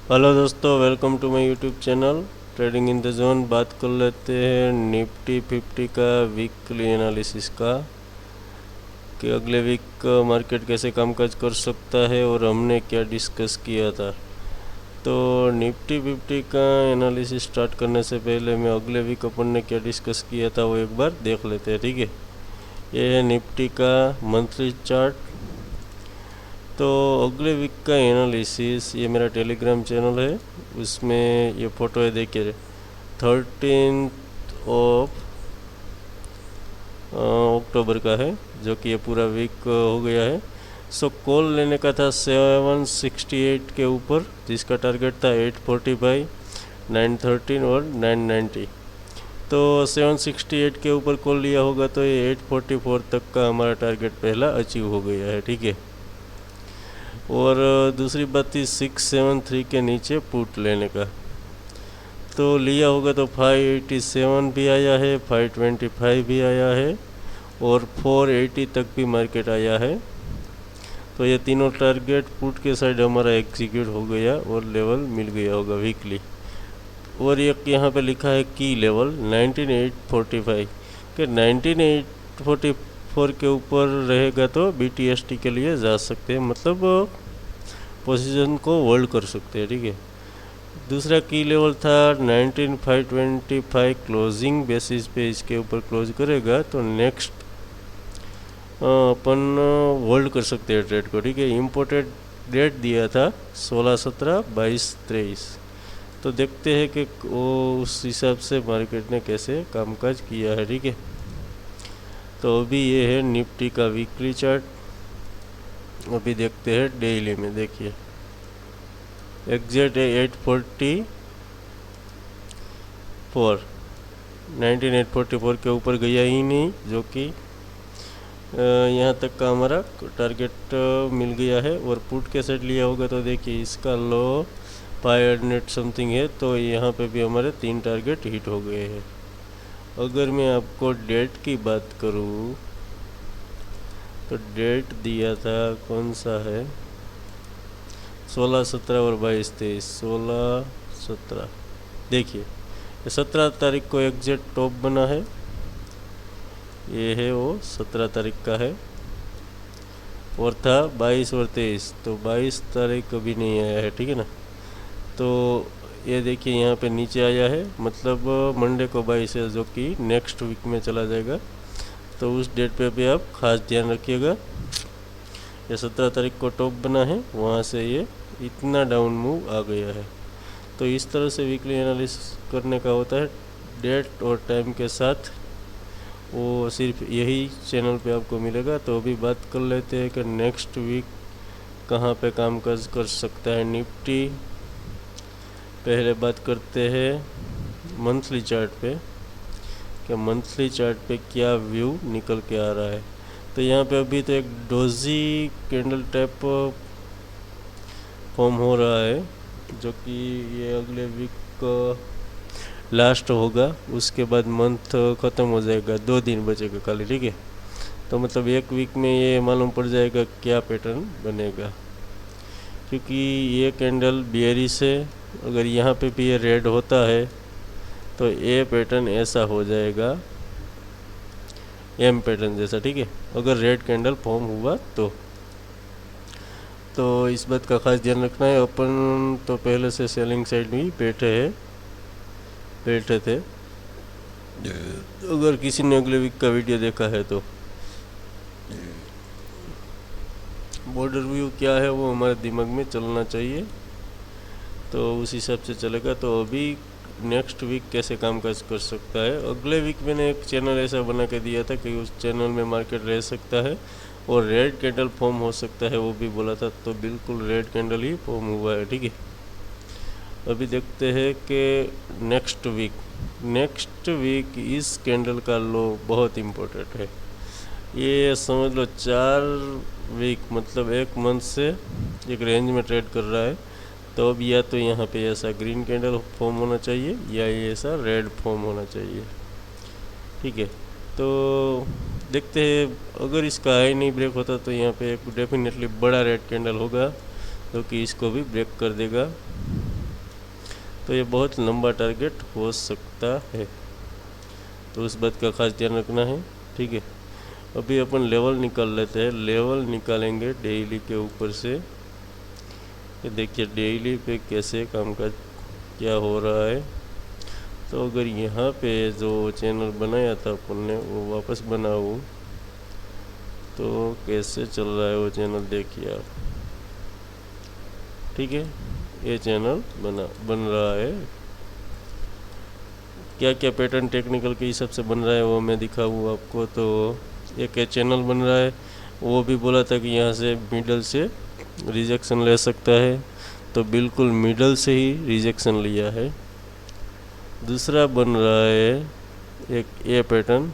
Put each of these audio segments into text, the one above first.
Hello दोस्तों, welcome to my YouTube channel trading in the zone. बात कर लेते हैं निफ्टी 50 का वीकली एनालिसिस का कि अगले वीक मार्केट कैसे कामकाज कर सकता है और हमने क्या डिस्कस किया था। तो निफ्टी 50 का एनालिसिस स्टार्ट करने से पहले मैं अगले वीक अपन ने क्या डिस्कस किया था वो एक बार देख लेते हैं, ठीक है। ये है निफ्टी का मंथली चार्ट। तो अगले वीक का एनालिसिस, ये मेरा टेलीग्राम चैनल है, उसमें ये फ़ोटो है, देखिए 13 ऑफ अक्टूबर का है, जो कि ये पूरा वीक हो गया है। सो कॉल लेने का था 768 के ऊपर, जिसका टारगेट था 845, 913 और 990। तो 768 के ऊपर कॉल लिया होगा तो ये 844 तक का हमारा टारगेट पहला अचीव हो गया है, ठीक है। और दूसरी बात थी 673 के नीचे पुट लेने का, तो लिया होगा तो 587 भी आया है, 525 भी आया है और 480 तक भी मार्केट आया है। तो ये तीनों टारगेट पुट के साइड हमारा एग्जीक्यूट हो गया और लेवल मिल गया होगा वीकली। और एक यहाँ पे लिखा है की लेवल 19845 के 19844 के ऊपर रहेगा तो BTST के लिए जा सकते हैं, मतलब पोजीशन को होल्ड कर सकते हैं, ठीक है। दूसरा की लेवल था 19525, क्लोजिंग बेसिस पे इसके ऊपर क्लोज करेगा तो नेक्स्ट अपन होल्ड कर सकते हैं ट्रेड को, ठीक है। इम्पोर्टेड डेट दिया था 16, 17, 22, 23। तो देखते हैं कि वो उस हिसाब से मार्केट ने कैसे कामकाज किया है, ठीक है। तो अभी ये है निफ्टी का वीकली चार्ट। अभी देखते हैं डेली में। देखिए एग्जैक्ट है 844, 19844 के ऊपर गया ही नहीं, जो कि यहाँ तक का हमारा टारगेट मिल गया है। और पुट के सेट लिया होगा तो देखिए इसका लो 500 समथिंग है, तो यहाँ पे भी हमारे 3 टारगेट हिट हो गए हैं। अगर मैं आपको डेट की बात करूँ तो डेट दिया था कौन सा है, 16, 17 और 22, 23, 16, 17। देखिए 17 तारीख को एग्जैक्ट टॉप बना है, ये है वो 17 तारीख का है। और था 22 और 23, तो 22 तारीख कभी नहीं आया है, ठीक है ना। तो ये देखिए यहाँ पे नीचे आया है, मतलब मंडे को 22 है, जो कि नेक्स्ट वीक में चला जाएगा। तो उस डेट पे भी आप खास ध्यान रखिएगा। ये 17 तारीख को टॉप बना है, वहाँ से ये इतना डाउन मूव आ गया है। तो इस तरह से वीकली एनालिसिस करने का होता है डेट और टाइम के साथ। वो सिर्फ यही चैनल पे आपको मिलेगा। तो अभी बात कर लेते हैं कि नेक्स्ट वीक कहाँ पे कामकाज कर सकता है निफ्टी। पहले बात करते हैं मंथली चार्ट पे कि मंथली चार्ट पे क्या व्यू निकल के आ रहा है। तो यहाँ पे अभी तो एक डोजी कैंडल टाइप फॉर्म हो रहा है, जो कि ये अगले वीक लास्ट होगा। उसके बाद मंथ ख़त्म हो जाएगा, 2 दिन बचेगा खाली, ठीक है। तो मतलब एक वीक में ये मालूम पड़ जाएगा क्या पैटर्न बनेगा, क्योंकि ये कैंडल बियरिश है। अगर यहाँ पे भी ये रेड होता है तो ये पैटर्न ऐसा हो जाएगा एम पैटर्न जैसा, ठीक है, अगर रेड कैंडल फॉर्म हुआ तो इस बात का खास ध्यान रखना है। अपन तो पहले से सेलिंग साइड में ही बैठे थे। अगर किसी ने अगले वीक का वीडियो देखा है तो बॉर्डर व्यू क्या है वो हमारे दिमाग में चलना चाहिए, तो उस हिसाब से चलेगा। तो अभी नेक्स्ट वीक कैसे कामकाज कर सकता है, अगले वीक मैंने एक चैनल ऐसा बना के दिया था कि उस चैनल में मार्केट रह सकता है और रेड कैंडल फॉर्म हो सकता है, वो भी बोला था। तो बिल्कुल रेड कैंडल ही फॉर्म हुआ है, ठीक है। अभी देखते हैं कि नेक्स्ट वीक इस कैंडल का लो बहुत इम्पोर्टेंट है। ये समझ लो 4 वीक, मतलब 1 मंथ से एक रेंज में ट्रेड कर रहा है। तो अब या तो यहाँ पे ऐसा ग्रीन कैंडल फॉर्म होना चाहिए या ये ऐसा रेड फॉर्म होना चाहिए, ठीक है। तो देखते हैं, अगर इसका हाई नहीं ब्रेक होता तो यहाँ पे एक डेफिनेटली बड़ा रेड कैंडल होगा, जो कि इसको भी ब्रेक कर देगा। तो ये बहुत लंबा टारगेट हो सकता है, तो उस बात का खास ध्यान रखना है। ठीक है, अभी अपन लेवल निकाल लेते हैं। लेवल निकालेंगे डेली के ऊपर से। ये देखिए डेली पे कैसे कामकाज क्या हो रहा है। तो अगर यहाँ पे जो चैनल बनाया था अपन ने वो वापस बनाऊँ तो कैसे चल रहा है वो चैनल देखिए आप। ठीक है, ये चैनल बन रहा है। क्या क्या पैटर्न टेक्निकल के हिसाब से बन रहा है वो मैं दिखाऊँ आपको। तो एक चैनल बन रहा है, वो भी बोला था कि यहाँ से मिडल से रिजेक्शन ले सकता है, तो बिल्कुल मिडल से ही रिजेक्शन लिया है। दूसरा बन रहा है एक ए पैटर्न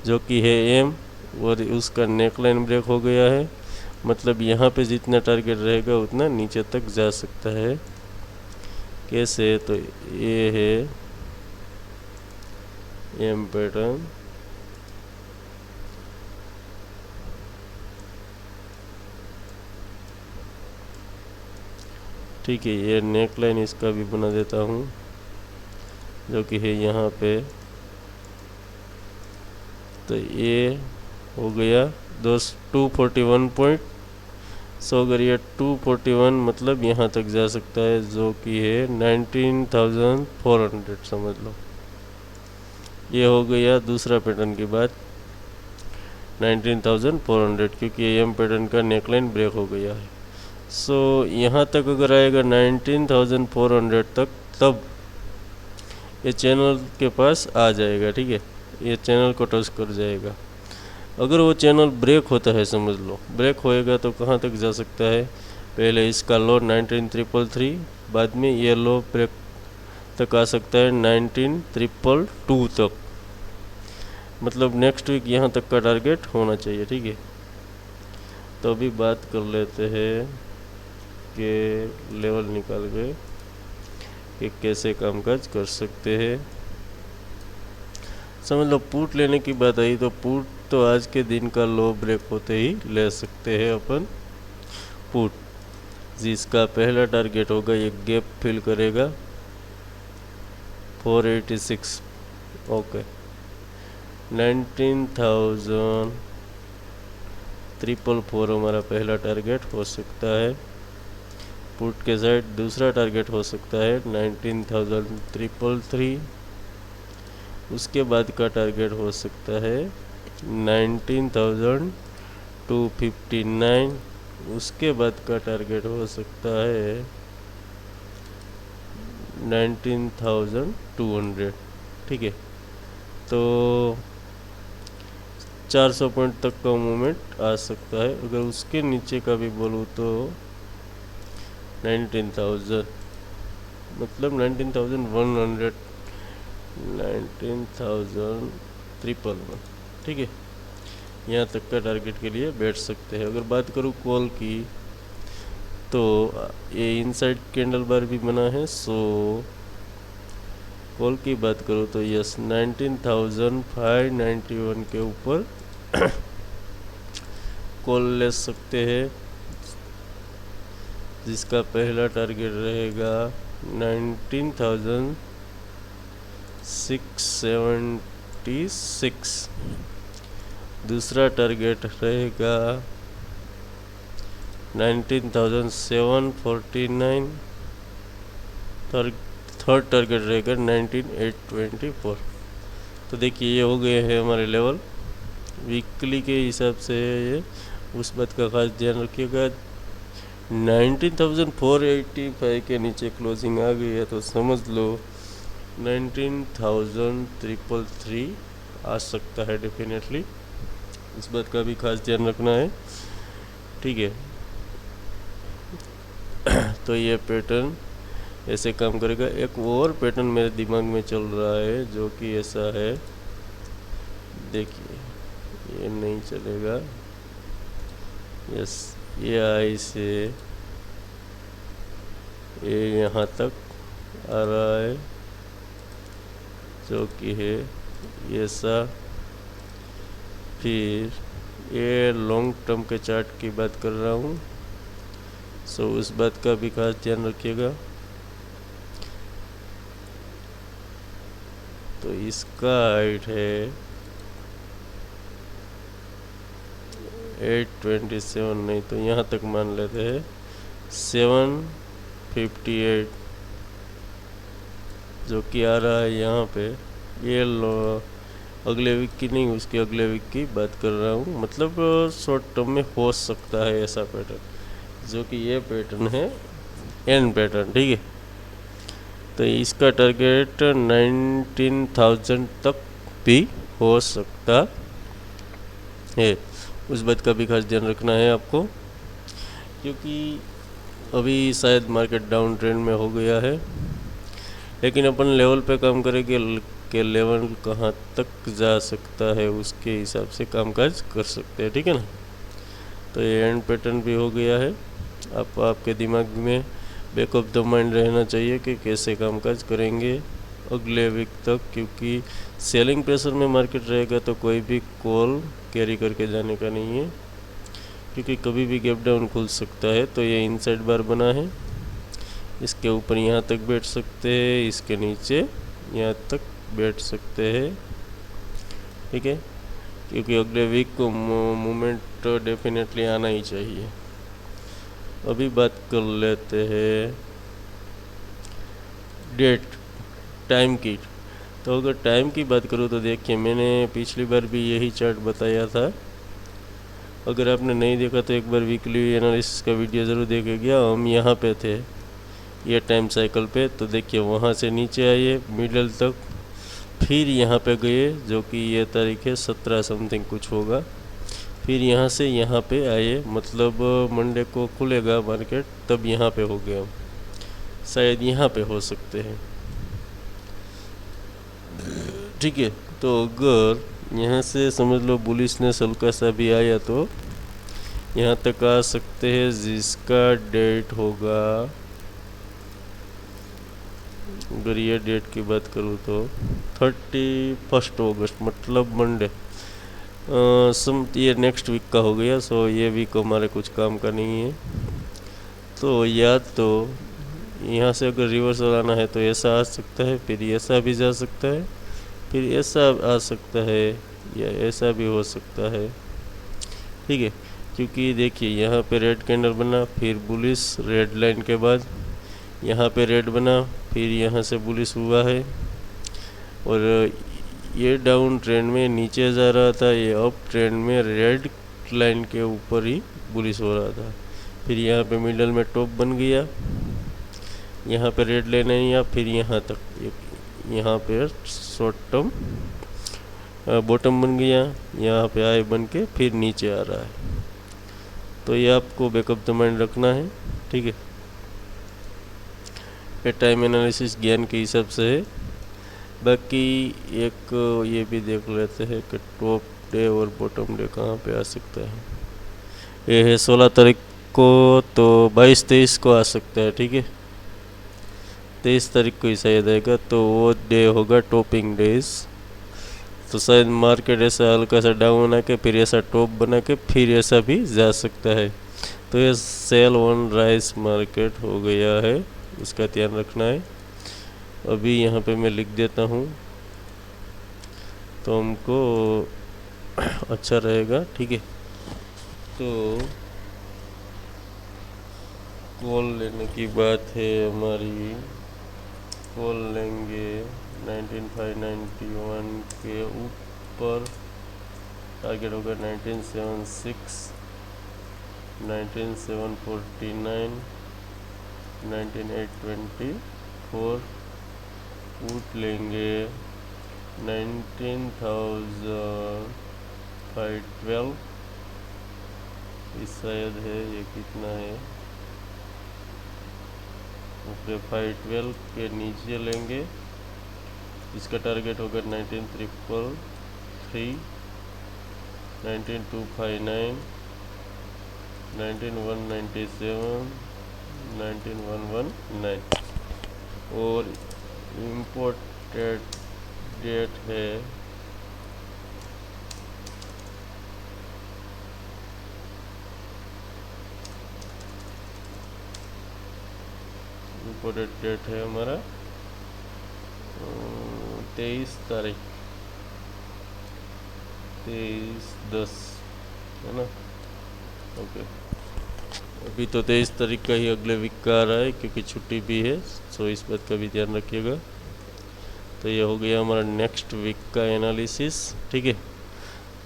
जो कि है एम, और उसका नेकलाइन ब्रेक हो गया है। मतलब यहाँ पे जितना टारगेट रहेगा उतना नीचे तक जा सकता है। कैसे, तो ये है एम पैटर्न। ठीक है, ये नेकलाइन इसका भी बना देता हूँ जो कि है यहाँ पे। तो ये हो गया 241 पॉइंट। सो अगर ये 241 मतलब यहाँ तक जा सकता है जो कि है 19,400 समझ लो। ये हो गया दूसरा पैटर्न की बात 19,400, क्योंकि एम पैटर्न का नेकलाइन ब्रेक हो गया है। सो यहाँ तक अगर आएगा 19,400 तक, तब ये चैनल के पास आ जाएगा। ठीक है, ये चैनल को टच कर जाएगा। अगर वो चैनल ब्रेक होता है, समझ लो ब्रेक होएगा, तो कहाँ तक जा सकता है। पहले इसका लो 19,333, बाद में ये लो ब्रेक तक आ सकता है 19,222 तक। मतलब नेक्स्ट वीक यहाँ तक का टारगेट होना चाहिए। ठीक है, तो अभी बात कर लेते हैं कि लेवल निकाल के कि कैसे कामकाज कर सकते हैं। समझ लो पुट लेने की बात आई, तो पुट तो आज के दिन का लो ब्रेक होते ही ले सकते हैं अपन पुट, जिसका पहला टारगेट होगा ये गैप फिल करेगा 486। ओके, 19,344 हमारा पहला टारगेट हो सकता है। पुट के साइड दूसरा टारगेट हो सकता है 19,333। उसके बाद का टारगेट हो सकता है 19,259। उसके बाद का टारगेट हो सकता है 19,200। ठीक है, तो 400 पॉइंट तक का मूवमेंट आ सकता है। अगर उसके नीचे का भी बोलूँ तो 19,000 मतलब 19,100, 19,311। ठीक है, यहाँ तक का टारगेट के लिए बैठ सकते हैं। अगर बात करूँ कॉल की, तो ये इनसाइड कैंडल बार भी बना है। सो कॉल की बात करूँ तो यस 19,591 के ऊपर कॉल ले सकते हैं, जिसका पहला टारगेट रहेगा 19,676। दूसरा टारगेट रहेगा 19,749। थर्ड टारगेट रहेगा 19,824। तो देखिए ये हो गए हैं हमारे लेवल वीकली के हिसाब से। ये उस बात का खास ध्यान रखिएगा, 19,485 के नीचे क्लोजिंग आ गई है तो समझ लो 19,333 आ सकता है डेफिनेटली। इस बात का भी खास ध्यान रखना है। ठीक है, तो ये पैटर्न ऐसे काम करेगा। एक और पैटर्न मेरे दिमाग में चल रहा है जो कि ऐसा है, देखिए ये नहीं चलेगा। यस, ये आई से ये यहाँ तक आ रहा है जो कि है ऐसा। फिर ये लॉन्ग टर्म के चार्ट की बात कर रहा हूँ, सो उस बात का भी खास ध्यान रखिएगा। तो इसका हाइट है 827, नहीं तो यहाँ तक मान लेते हैं 758, जो कि आ रहा है यहाँ पे। ये अगले वीक की नहीं, उसके अगले वीक की बात कर रहा हूँ, मतलब शॉर्ट टर्म में हो सकता है ऐसा पैटर्न, जो कि ये पैटर्न है एन पैटर्न, ठीक है। तो इसका टारगेट 19,000 तक भी हो सकता है, उस बात का भी खास ध्यान रखना है आपको, क्योंकि अभी शायद मार्केट डाउन ट्रेंड में हो गया है, लेकिन अपन लेवल पे काम करेंगे कि लेवल कहाँ तक जा सकता है उसके हिसाब से कामकाज कर सकते हैं, ठीक है ना। तो ये एंड पैटर्न भी हो गया है। आपके दिमाग में बैक ऑफ द माइंड रहना चाहिए कि कैसे कामकाज करेंगे अगले वीक तक, क्योंकि सेलिंग प्रेशर में मार्केट रहेगा तो कोई भी कॉल कैरी करके जाने का नहीं है, क्योंकि कभी भी गैप डाउन खुल सकता है। तो ये इनसाइड बार बना है, इसके ऊपर यहाँ तक बैठ सकते हैं, इसके नीचे यहाँ तक बैठ सकते हैं, ठीक है, क्योंकि अगले वीक को मूवमेंट डेफिनेटली आना ही चाहिए। अभी बात कर लेते हैं डेट टाइम की। तो अगर टाइम की बात करूँ तो देखिए, मैंने पिछली बार भी यही चार्ट बताया था, अगर आपने नहीं देखा तो एक बार वीकली एनालिसिस का वीडियो ज़रूर देखिएगा। हम यहाँ पे थे ये टाइम साइकिल पे, तो देखिए वहाँ से नीचे आए मिडल तक, फिर यहाँ पे गए, जो कि ये तारीख है 17 समथिंग कुछ होगा, फिर यहाँ से यहाँ पे आए, मतलब मंडे को खुलेगा मार्केट तब यहाँ पे हो गया, शायद यहाँ पे हो सकते हैं, ठीक है। तो अगर यहाँ से समझ लो बुलिशनेस हल्का सा भी आया तो यहाँ तक आ सकते हैं, जिसका डेट होगा, अगर ये डेट की बात करूँ तो 31 अगस्त, मतलब मंडे, ये नेक्स्ट वीक का हो गया। सो ये वीक हमारे कुछ काम का नहीं है। तो या तो यहाँ से अगर रिवर्सल आना है तो ऐसा आ सकता है, फिर ऐसा भी जा सकता है, फिर ऐसा आ सकता है, या ऐसा भी हो सकता है, ठीक है। क्योंकि देखिए यहाँ पे रेड कैंडल बना, फिर बुलिश रेड लाइन के बाद यहाँ पे रेड बना, फिर यहाँ से बुलिश हुआ है, और ये डाउन ट्रेंड में नीचे जा रहा था, ये अप ट्रेंड में रेड लाइन के ऊपर ही बुलिश हो रहा था। फिर यहाँ पे मिडल में टॉप बन गया, यहाँ पे रेड लाइन है, या फिर यहाँ तक यहाँ पे शॉर्ट टर्म बॉटम बन गया, यहाँ पे आई बन के फिर नीचे आ रहा है। तो ये आपको बैकअप द माइंड रखना है, ठीक है। ये टाइम एनालिसिस ज्ञान के हिसाब से है। बाकी एक ये भी देख लेते हैं कि टॉप डे और बॉटम डे कहाँ पे आ सकता है। ये है 16 तारीख को, तो 22-23 को आ सकता है, ठीक है। 23 तारीख को ही शायद आएगा, तो वो डे होगा टॉपिंग डेज। तो शायद मार्केट ऐसा हल्का सा डाउन आके फिर ऐसा टॉप बना के फिर ऐसा भी जा सकता है। तो ये सेल वन राइस मार्केट हो गया है, इसका ध्यान रखना है। अभी यहाँ पे मैं लिख देता हूँ तो हमको अच्छा रहेगा, ठीक है। तो कॉल लेने की बात है हमारी, कॉल लेंगे 19,591 के ऊपर, टारगेट होगा 1976, 19,749, 19,824, पुट लेंगे 19,512, इस शायद है, ये कितना है, ओके 512 के नीचे लेंगे, इसका टारगेट होगा 19,333, 19,259, 19,197, 19,119, और इम्पोर्टेड डेट है हमारा 23 तारीख, 23/10 है ना। ओके, अभी तो 23 तारीख का ही अगले वीक का आ रहा है क्योंकि छुट्टी भी है, सो इस बात का भी ध्यान रखिएगा। तो ये हो गया हमारा नेक्स्ट वीक का एनालिसिस, ठीक है।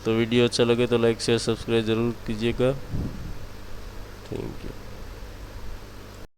तो वीडियो अच्छा लगे तो लाइक शेयर सब्सक्राइब ज़रूर कीजिएगा। Thank you.